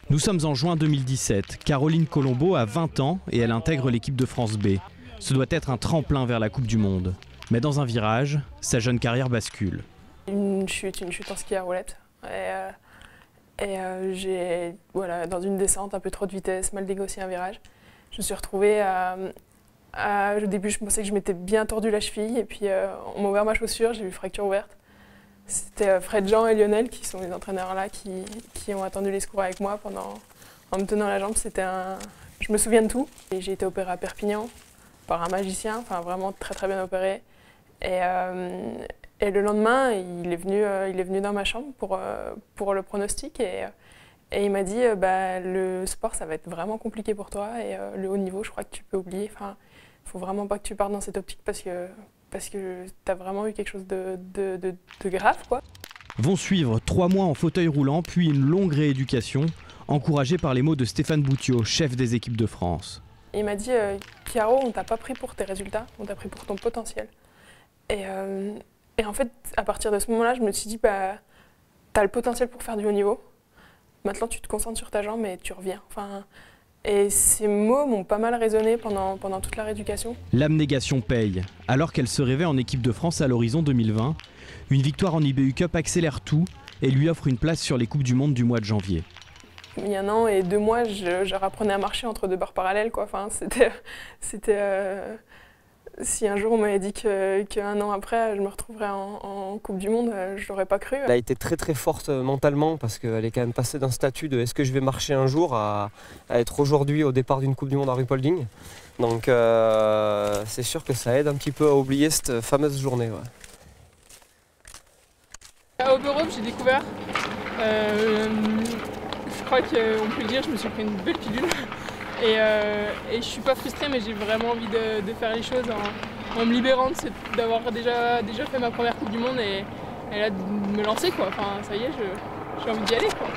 Nous sommes en juin 2017. Caroline Colombo a 20 ans et elle intègre l'équipe de France B. Ce doit être un tremplin vers la Coupe du Monde. Mais dans un virage, sa jeune carrière bascule. Une chute en ski à roulettes. J'ai, dans une descente, un peu trop de vitesse, mal négocié un virage. Je me suis retrouvée au début, je pensais que je m'étais bien tordu la cheville et puis on m'a ouvert ma chaussure, j'ai eu fracture ouverte. C'était Fred Jean et Lionel qui sont les entraîneurs là qui ont attendu les secours avec moi en me tenant la jambe. Je me souviens de tout. J'ai été opérée à Perpignan par un magicien, enfin vraiment très très bien opéré. Et le lendemain, il est venu dans ma chambre pour le pronostic et il m'a dit le sport ça va être vraiment compliqué pour toi et le haut niveau je crois que tu peux oublier. Enfin, faut vraiment pas que tu partes dans cette optique parce que tu as vraiment eu quelque chose de grave, quoi. Vont suivre 3 mois en fauteuil roulant, puis une longue rééducation, encouragée par les mots de Stéphane Boutiot, chef des équipes de France. Il m'a dit Caro, on t'a pas pris pour tes résultats, on t'a pris pour ton potentiel. Et en fait, à partir de ce moment-là, je me suis dit t'as le potentiel pour faire du haut niveau. Maintenant, tu te concentres sur ta jambe et tu reviens. Enfin, et ces mots m'ont pas mal résonné pendant toute la rééducation. L'abnégation paye. Alors qu'elle se rêvait en équipe de France à l'horizon 2020, une victoire en IBU Cup accélère tout et lui offre une place sur les Coupes du Monde du mois de janvier. Il y a 1 an et 2 mois, je apprenais à marcher entre 2 barres parallèles, quoi. Enfin, si un jour on m'avait dit qu'1 an après je me retrouverais en Coupe du Monde, je l'aurais pas cru. Elle a été très très forte mentalement parce qu'elle est quand même passée d'un statut de est-ce que je vais marcher un jour à être aujourd'hui au départ d'une Coupe du Monde à Ruhpolding. Donc c'est sûr que ça aide un petit peu à oublier cette fameuse journée. Ouais. À Oberhof, j'ai découvert, je crois qu'on peut le dire, je me suis pris une belle pilule. Et je suis pas frustrée, mais j'ai vraiment envie de faire les choses en me libérant d'avoir déjà fait ma première Coupe du Monde et là de me lancer, quoi. Enfin, ça y est, j'ai envie d'y aller, quoi.